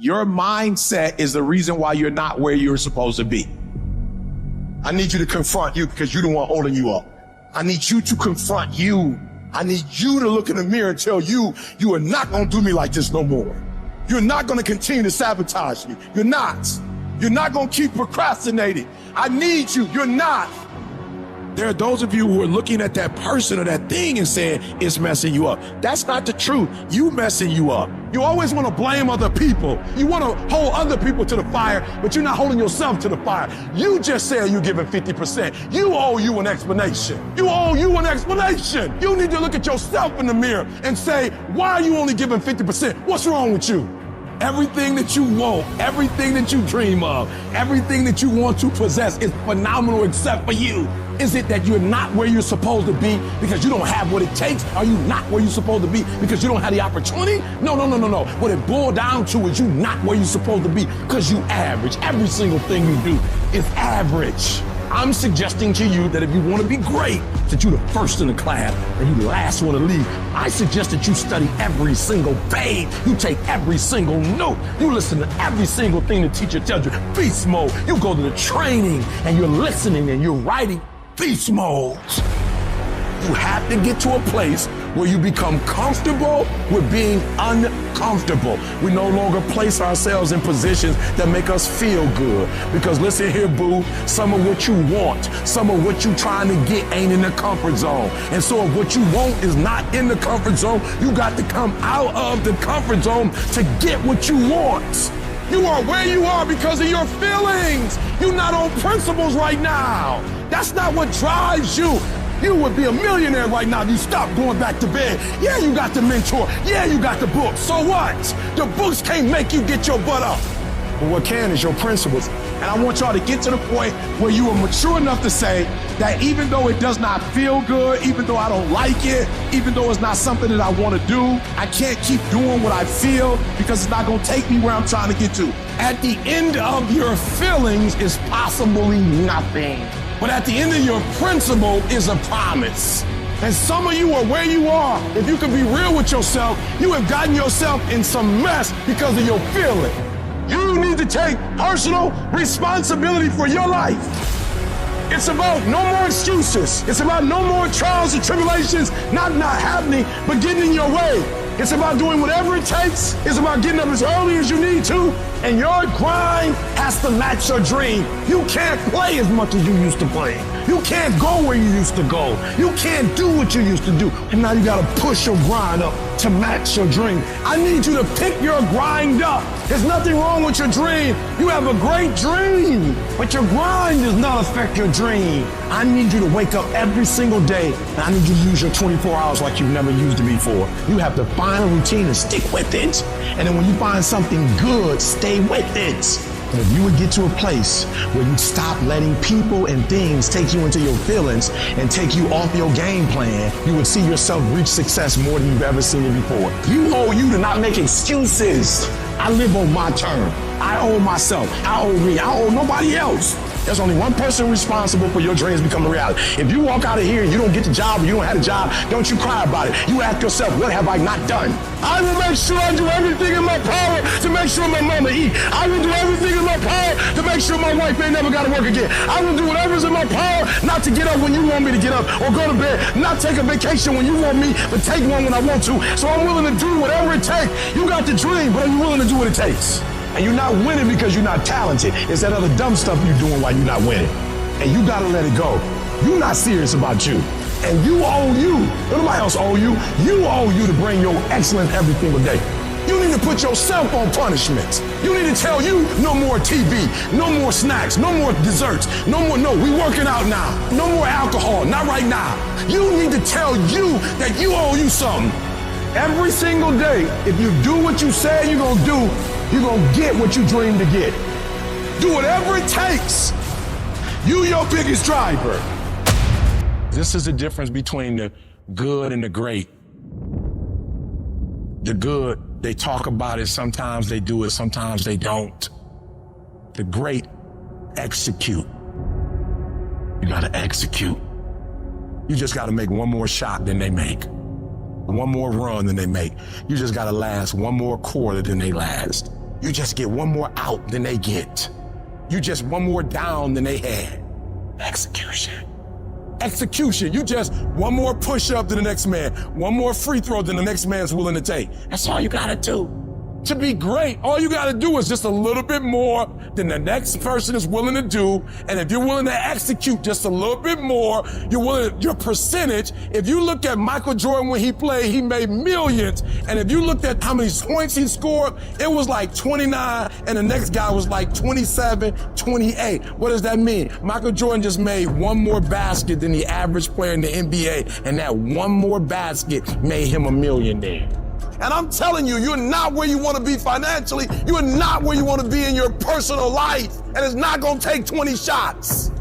Your mindset is the reason why you're not where you're supposed to be. I need you to confront you because you're the one holding you up. I need you to confront you. I need you to look in the mirror and tell you, you are not going to do me like this no more. You're not going to continue to sabotage me. You're not. You're not going to keep procrastinating. I need you. You're not. There are those of you who are looking at that person or that thing and saying, it's messing you up. That's not the truth. You messing you up. You always want to blame other people. You want to hold other people to the fire, but you're not holding yourself to the fire. You just said you're giving 50%. You owe you an explanation. You owe you an explanation. You need to look at yourself in the mirror and say, why are you only giving 50%? What's wrong with you? Everything that you want, everything that you dream of, everything that you want to possess is phenomenal except for you. Is it that you're not where you're supposed to be because you don't have what it takes? Are you not where you're supposed to be because you don't have the opportunity? No. What it boiled down to is you not where you're supposed to be because you average. Every single thing you do is average. I'm suggesting to you that if you want to be great, that you're the first in the class and you the last one to leave. I suggest that you study every single page. You take every single note. You listen to every single thing the teacher tells you. Beast mode. You go to the training and you're listening and you're writing beast modes. You have to get to a place where you become comfortable with being uncomfortable. We no longer place ourselves in positions that make us feel good. Because listen here, boo, some of what you want, some of what you're trying to get ain't in the comfort zone. And so if what you want is not in the comfort zone, you got to come out of the comfort zone to get what you want. You are where you are because of your feelings. You're not on principles right now. That's not what drives you. You would be a millionaire right now if you stopped going back to bed. Yeah, you got the mentor. Yeah, you got the book. So what? The books can't make you get your butt up. But what can is your principles. And I want y'all to get to the point where you are mature enough to say that even though it does not feel good, even though I don't like it, even though it's not something that I want to do, I can't keep doing what I feel because it's not going to take me where I'm trying to get to. At the end of your feelings is possibly nothing. But at the end of your principle is a promise. And some of you are where you are. If you can be real with yourself, you have gotten yourself in some mess because of your feeling. You need to take personal responsibility for your life. It's about no more excuses. It's about no more trials and tribulations not happening, but getting in your way. It's about doing whatever it takes. It's about getting up as early as you need to. And your grind has to match your dream. You can't play as much as you used to play. You can't go where you used to go. You can't do what you used to do. And now you gotta push your grind up to match your dream. I need you to pick your grind up. There's nothing wrong with your dream. You have a great dream, but your grind does not affect your dream. I need you to wake up every single day, and I need you to use your 24 hours like you've never used it before. You have to find a routine and stick with it. And then when you find something good, stay with it. And if you would get to a place where you stop letting people and things take you into your feelings and take you off your game plan, you would see yourself reach success more than you've ever seen it before. You owe you to not make excuses. I live on my term. I owe myself. I owe me. I owe nobody else. There's only one person responsible for your dreams becoming reality. If you walk out of here and you don't get the job or you don't have a job, don't you cry about it. You ask yourself, what have I not done? I will make sure I do everything in my power to make sure my mama eat. I will do everything in my power to make sure my wife ain't never got to work again. I will do whatever's in my power not to get up when you want me to get up or go to bed, not take a vacation when you want me, but take one when I want to. So I'm willing to do whatever it takes. You got the dream, but are you willing to do what it takes? And you're not winning because you're not talented. It's that other dumb stuff you're doing while you're not winning. And you gotta let it go. You're not serious about you. And you owe you. Nobody else owe you. You owe you to bring your excellence every single day. You need to put yourself on punishment. You need to tell you no more TV, no more snacks, no more desserts, no, we working out now. No more alcohol, not right now. You need to tell you that you owe you something. Every single day, if you do what you say you're gonna do, you're gonna get what you dream to get. Do whatever it takes. You your biggest driver. This is the difference between the good and the great. The good, they talk about it, sometimes they do it, sometimes they don't. The great execute. You gotta execute. You just gotta make one more shot than they make. One more run than they make. You just gotta last one more quarter than they last. You just get one more out than they get. You just one more down than they had. Execution. Execution. You just one more push-up than the next man, one more free throw than the next man's willing to take. That's all you gotta do. To be great, all you gotta do is just a little bit more than the next person is willing to do. And if you're willing to execute just a little bit more, your percentage, if you look at Michael Jordan when he played, he made millions. And if you looked at how many points he scored, it was like 29, and the next guy was like 27, 28. What does that mean? Michael Jordan just made one more basket than the average player in the NBA, and that one more basket made him a millionaire. And I'm telling you, you're not where you want to be financially. You are not where you want to be in your personal life. And it's not going to take 20 shots.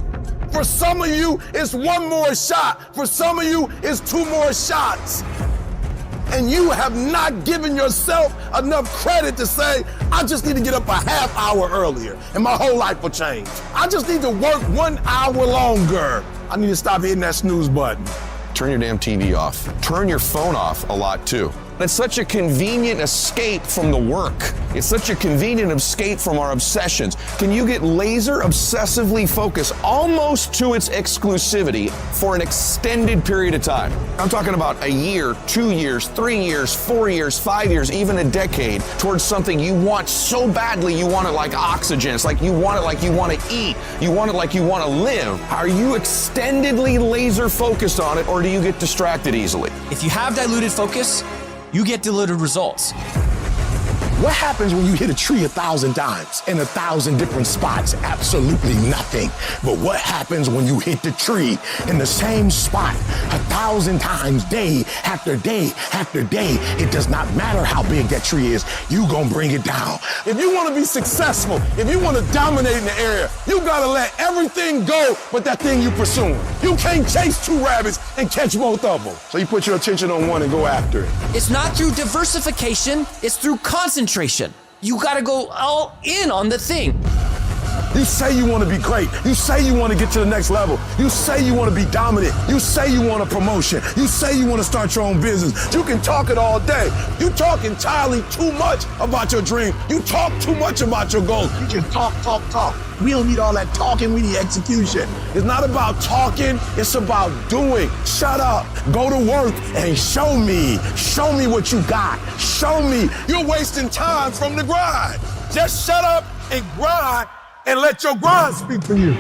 For some of you, it's one more shot. For some of you, it's two more shots. And you have not given yourself enough credit to say, I just need to get up a half hour earlier and my whole life will change. I just need to work 1 hour longer. I need to stop hitting that snooze button. Turn your damn TV off. Turn your phone off a lot too. It's such a convenient escape from the work. It's such a convenient escape from our obsessions. Can you get laser obsessively focused almost to its exclusivity for an extended period of time? I'm talking about a year, 2 years, 3 years, 4 years, 5 years, even a decade towards something you want so badly you want it like oxygen. It's like you want it like you want to eat. You want it like you want to live. Are you extendedly laser focused on it, or do you get distracted easily? If you have diluted focus, you get diluted results. What happens when you hit a tree 1,000 times in 1,000 different spots? Absolutely nothing. But what happens when you hit the tree in the same spot 1,000 times, day after day after day? It does not matter how big that tree is, you gonna bring it down. If you wanna be successful, if you wanna dominate in the area, you gotta let everything go but that thing you pursuing. You can't chase 2 rabbits and catch both of them. So you put your attention on one and go after it. It's not through diversification, it's through concentration. You gotta go all in on the thing. You say you want to be great. You say you want to get to the next level. You say you want to be dominant. You say you want a promotion. You say you want to start your own business. You can talk it all day. You talk entirely too much about your dream. You talk too much about your goals. You just talk. We don't need all that talking. We need execution. It's not about talking. It's about doing. Shut up. Go to work and show me. Show me what you got. Show me. You're wasting time from the grind. Just shut up and grind and let your grind speak for you.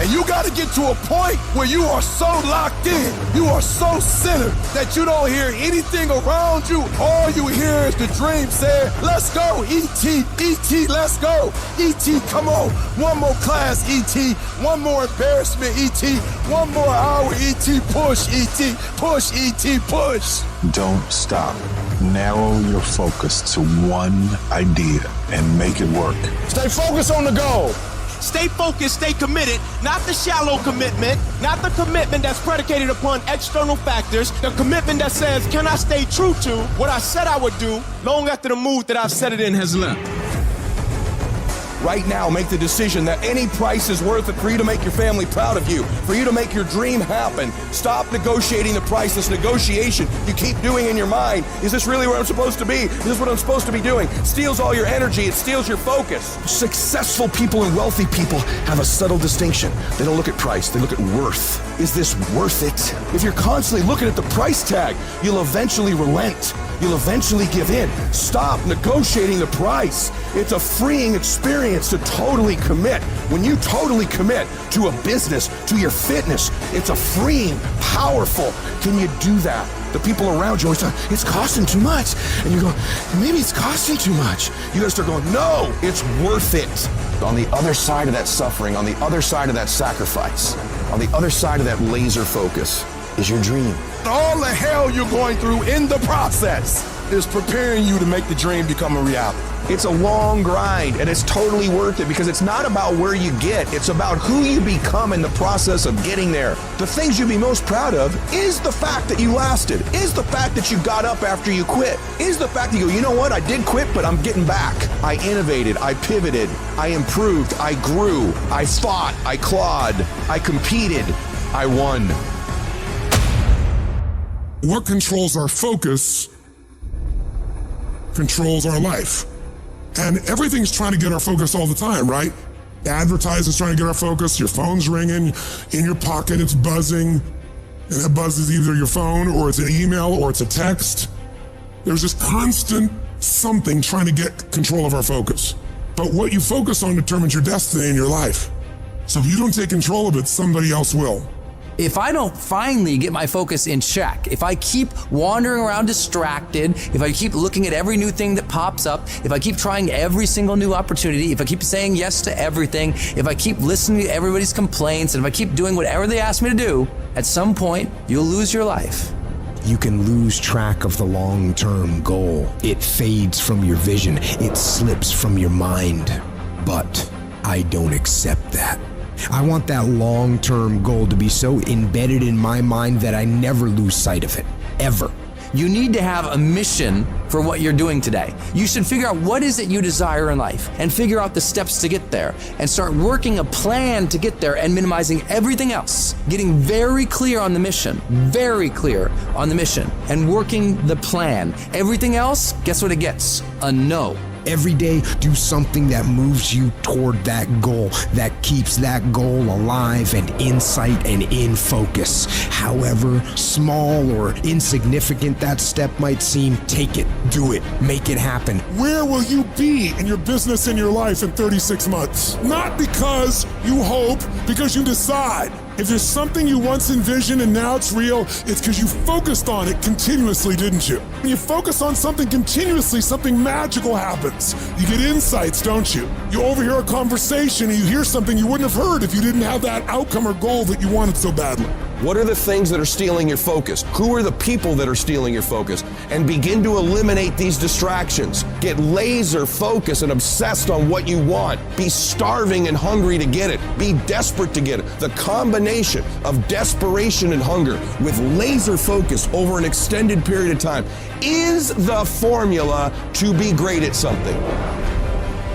And you got to get to a point where you are so locked in, you are so centered that you don't hear anything around you. All you hear is the dream saying, let's go, E.T., E.T., let's go. E.T., come on. One more class, E.T. One more embarrassment, E.T. One more hour, E.T. Push, E.T. Push, E.T. Push. Don't stop. Narrow your focus to one idea and make it work. Stay focused on the goal. Stay focused, stay committed, not the shallow commitment, not the commitment that's predicated upon external factors, the commitment that says, can I stay true to what I said I would do long after the mood that I've set it in has left? Right now, make the decision that any price is worth it for you to make your family proud of you, for you to make your dream happen. Stop negotiating the price. This negotiation you keep doing in your mind. Is this really where I'm supposed to be? Is this what I'm supposed to be doing? Steals all your energy. It steals your focus. Successful people and wealthy people have a subtle distinction. They don't look at price. They look at worth. Is this worth it? If you're constantly looking at the price tag, you'll eventually relent. You'll eventually give in. Stop negotiating the price. It's a freeing experience to totally commit. When you totally commit to a business, to your fitness, it's a freeing, powerful. Can you do that? The people around you always say, it's costing too much. And you go, maybe it's costing too much. You gotta start going, no, it's worth it. On the other side of that suffering, on the other side of that sacrifice, on the other side of that laser focus is your dream. All the hell you're going through in the process is preparing you to make the dream become a reality. It's a long grind, and it's totally worth it because it's not about where you get, it's about who you become in the process of getting there. The things you'd be most proud of is the fact that you lasted, is the fact that you got up after you quit, is the fact that you go, you know what, I did quit, but I'm getting back. I innovated, I pivoted, I improved, I grew, I fought, I clawed, I competed, I won. What controls our focus controls our life. And everything's trying to get our focus all the time, right? Advertisers trying to get our focus, your phone's ringing, in your pocket it's buzzing, and that buzz is either your phone or it's an email or it's a text. There's just constant something trying to get control of our focus. But what you focus on determines your destiny in your life. So if you don't take control of it, somebody else will. If I don't finally get my focus in check, if I keep wandering around distracted, if I keep looking at every new thing that pops up, if I keep trying every single new opportunity, if I keep saying yes to everything, if I keep listening to everybody's complaints, and if I keep doing whatever they ask me to do, at some point, you'll lose your life. You can lose track of the long-term goal. It fades from your vision. It slips from your mind. But I don't accept that. I want that long-term goal to be so embedded in my mind that I never lose sight of it, ever. You need to have a mission for what you're doing today. You should figure out what is it you desire in life and figure out the steps to get there and start working a plan to get there and minimizing everything else. Getting very clear on the mission, and working the plan. Everything else, guess what it gets? A no. Every day, do something that moves you toward that goal, that keeps that goal alive and in sight and in focus. However small or insignificant that step might seem, take it, do it, make it happen. Where will you be in your business and your life in 36 months? Not because you hope, because you decide. If there's something you once envisioned and now it's real, it's because you focused on it continuously, didn't you? When you focus on something continuously, something magical happens. You get insights, don't you? You overhear a conversation and you hear something you wouldn't have heard if you didn't have that outcome or goal that you wanted so badly. What are the things that are stealing your focus? Who are the people that are stealing your focus? And begin to eliminate these distractions. Get laser focused and obsessed on what you want. Be starving and hungry to get it. Be desperate to get it. The combination of desperation and hunger with laser focus over an extended period of time is the formula to be great at something.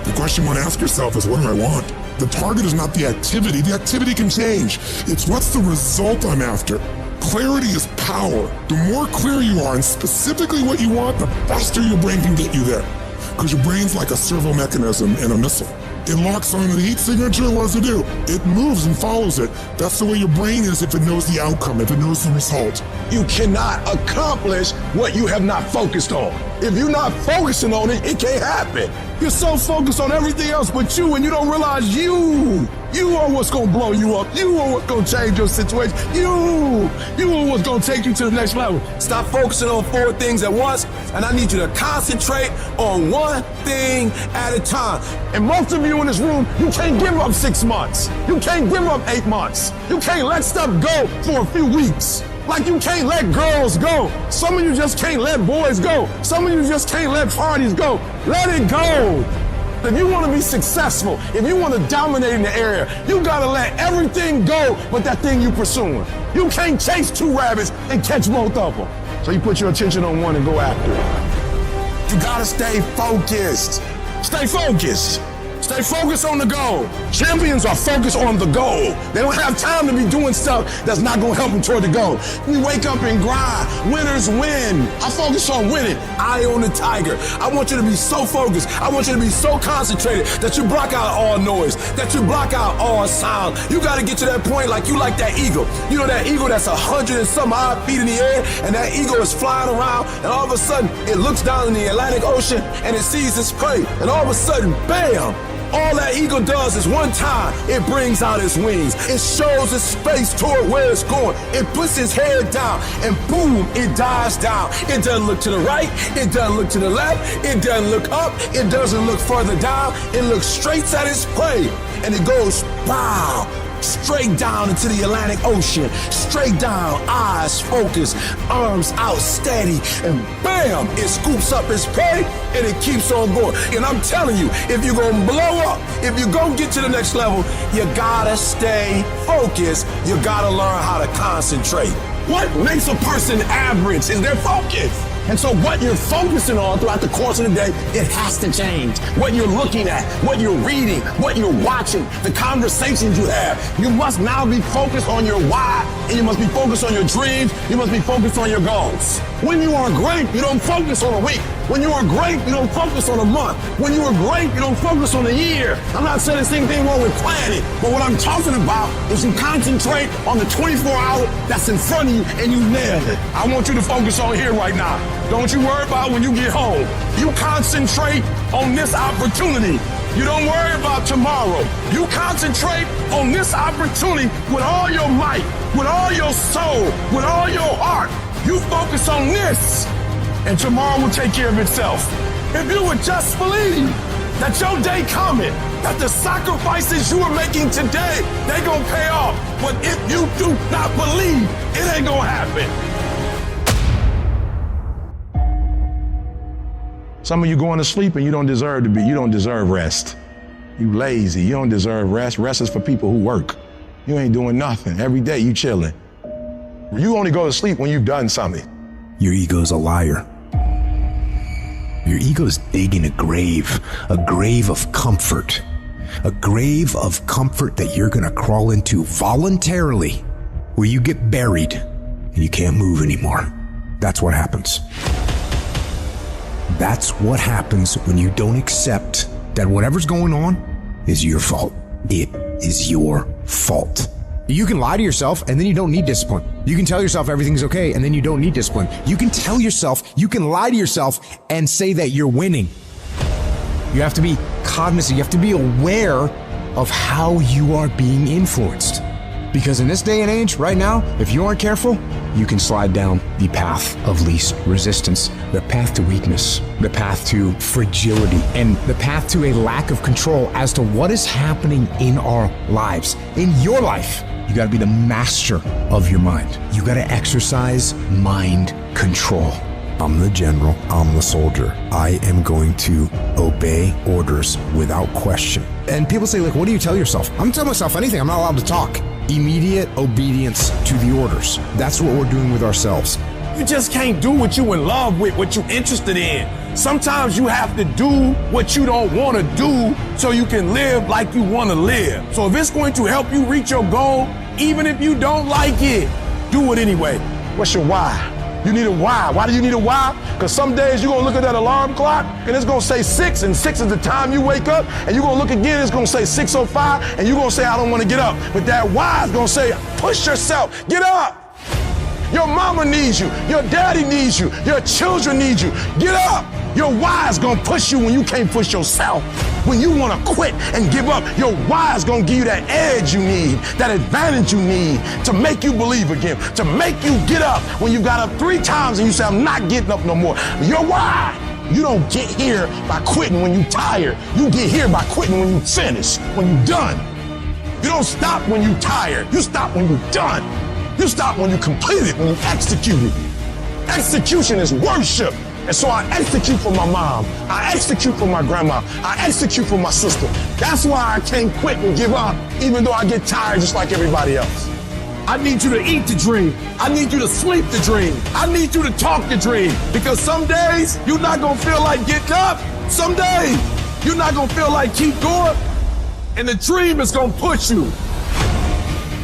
The question you want to ask yourself is, what do I want? The target is not the activity. The activity can change. It's what's the result I'm after. Clarity is power. The more clear you are and specifically what you want, the faster your brain can get you there. Because your brain's like a servo mechanism in a missile. It locks on the heat signature, and what does it do? It moves and follows it. That's the way your brain is if it knows the outcome, if it knows the result. You cannot accomplish what you have not focused on. If you're not focusing on it, it can't happen. You're so focused on everything else but you, and you don't realize you are what's gonna blow you up. You are what's gonna change your situation. You are what's gonna take you to the next level. Stop focusing on 4 things at once, and I need you to concentrate on one thing at a time. And most of you in this room, you can't give up 6 months. You can't give up 8 months. You can't let stuff go for a few weeks. Like you can't let girls go. Some of you just can't let boys go. Some of you just can't let parties go. Let it go. If you want to be successful, if you want to dominate in the area, you got to let everything go but that thing you pursuing. You can't chase 2 rabbits and catch both of them. So you put your attention on one and go after it. You got to stay focused. Stay focused. Stay focused on the goal. Champions are focused on the goal. They don't have time to be doing stuff that's not going to help them toward the goal. We wake up and grind. Winners win. I focus on winning. Eye on the tiger. I want you to be so focused. I want you to be so concentrated that you block out all noise, that you block out all sound. You got to get to that point like you like that eagle. You know that eagle that's 100 and some odd feet in the air, and that eagle is flying around, and all of a sudden it looks down in the Atlantic Ocean and it sees its prey, and all of a sudden, bam! All that eagle does is one time, it brings out its wings. It shows its face toward where it's going. It puts its head down, and boom, it dives down. It doesn't look to the right. It doesn't look to the left. It doesn't look up. It doesn't look further down. It looks straight at its prey, and it goes, wow, straight down into the Atlantic Ocean, straight down, eyes focused, arms out steady, and bam, it scoops up its prey and it keeps on going. And I'm telling you, if you're gonna blow up, if you're gonna get to the next level, you gotta stay focused. You gotta learn how to concentrate. What makes a person average is their focus. And so what you're focusing on throughout the course of the day, it has to change. What you're looking at, what you're reading, what you're watching, the conversations you have. You must now be focused on your why, and you must be focused on your dreams. You must be focused on your goals. When you are great, you don't focus on a week. When you are great, you don't focus on a month. When you are great, you don't focus on a year. I'm not saying there's anything wrong with planning, but what I'm talking about is you concentrate on the 24 hour that's in front of you and you nail it. I want you to focus on here right now. Don't you worry about when you get home. You concentrate on this opportunity. You don't worry about tomorrow. You concentrate on this opportunity with all your might, with all your soul, with all your heart. You focus on this, and tomorrow will take care of itself. If you would just believe that your day coming, that the sacrifices you are making today, they gonna pay off. But if you do not believe, it ain't gonna happen. Some of you going to sleep and you don't deserve to be. You don't deserve rest. You lazy. You don't deserve rest. Rest is for people who work. You ain't doing nothing. Every day you chilling. You only go to sleep when you've done something. Your ego's a liar. Your ego's digging a grave of comfort, a grave of comfort that you're gonna crawl into voluntarily, where you get buried and you can't move anymore. That's what happens. That's what happens when you don't accept that whatever's going on is your fault. It is your fault. You can lie to yourself and then you don't need discipline. You can tell yourself everything's okay and then you don't need discipline. You can tell yourself, you can lie to yourself and say that you're winning. You have to be cognizant, you have to be aware of how you are being influenced. Because in this day and age, right now, if you aren't careful, you can slide down the path of least resistance, the path to weakness, the path to fragility, and the path to a lack of control as to what is happening in our lives. In your life, you gotta be the master of your mind. You gotta exercise mind control. I'm the general, I'm the soldier. I am going to obey orders without question. And people say, like, what do you tell yourself? I'm telling myself anything, I'm not allowed to talk. Immediate obedience to the orders. That's what we're doing with ourselves. You just can't do what you in love with, what you interested in. Sometimes you have to do what you don't want to do so you can live like you want to live. So if it's going to help you reach your goal, even if you don't like it, do it anyway. What's your why? You need a why. Why do you need a why? Because some days you're going to look at that alarm clock and it's going to say 6, and 6 is the time you wake up, and you're going to look again, it's going to say 6:05, and you're going to say, I don't want to get up. But that why is going to say, push yourself, get up. Your mama needs you. Your daddy needs you. Your children need you. Get up. Your why is going to push you when you can't push yourself. When you want to quit and give up, your why is going to give you that edge you need, that advantage you need to make you believe again, to make you get up when you got up 3 times and you say, I'm not getting up no more. Your why. You don't get here by quitting when you're tired. You get here by quitting when you finish, when you're done. You don't stop when you're tired. You stop when you're done. You stop when you complete it, when you execute it. Execution is worship. And so I execute for my mom. I execute for my grandma. I execute for my sister. That's why I can't quit and give up, even though I get tired just like everybody else. I need you to eat the dream. I need you to sleep the dream. I need you to talk the dream. Because some days, you're not going to feel like getting up. Some days, you're not going to feel like keep going. And the dream is going to push you.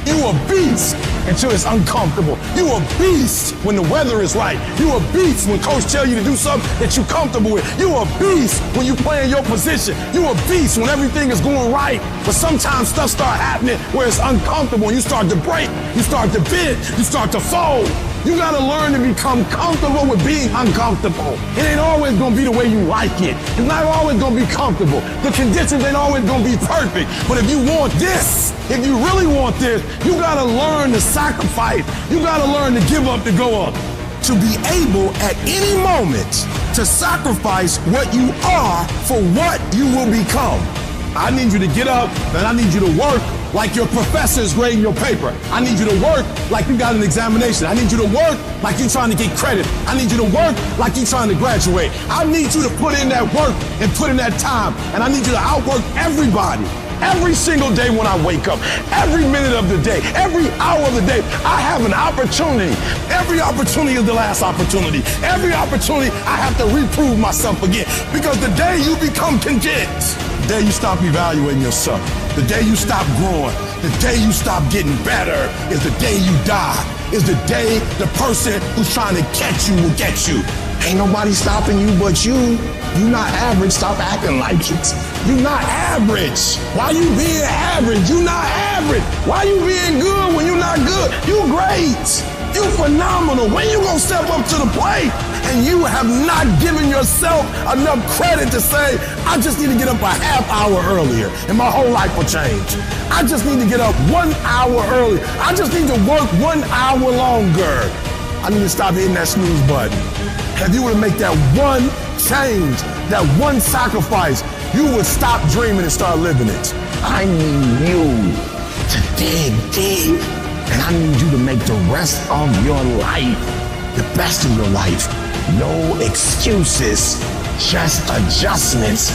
You a beast until it's uncomfortable. You a beast when the weather is right. You a beast when coach tell you to do something that you're comfortable with. You a beast when you play in your position. You a beast when everything is going right. But sometimes stuff start happening where it's uncomfortable and you start to break, you start to bend, you start to fold. You gotta learn to become comfortable with being uncomfortable. It ain't always gonna be the way you like it. It's not always gonna be comfortable. The conditions ain't always gonna be perfect. But if you want this, if you really want this, you gotta learn to sacrifice. You gotta learn to give up to go up. To be able at any moment to sacrifice what you are for what you will become. I need you to get up and I need you to work like your professor is grading your paper. I need you to work like you got an examination. I need you to work like you're trying to get credit. I need you to work like you're trying to graduate. I need you to put in that work and put in that time. And I need you to outwork everybody. Every single day when I wake up, every minute of the day, every hour of the day, I have an opportunity. Every opportunity is the last opportunity. Every opportunity, I have to reprove myself again. Because the day you become content, the day you stop evaluating yourself, the day you stop growing, the day you stop getting better is the day you die. is the day the person who's trying to catch you will get you. Ain't nobody stopping you but you. You not average, stop acting like it. You not average. Why you being average? You not average. Why you being good when you not good? You great. You phenomenal. When you gonna step up to the plate? And you have not given yourself enough credit to say, I just need to get up a half hour earlier and my whole life will change. I just need to get up 1 hour earlier. I just need to work 1 hour longer. I need to stop hitting that snooze button. If you were to make that one change, that one sacrifice, you would stop dreaming and start living it. I need you to dig deep, and I need you to make the rest of your life the best of your life. No excuses, just adjustments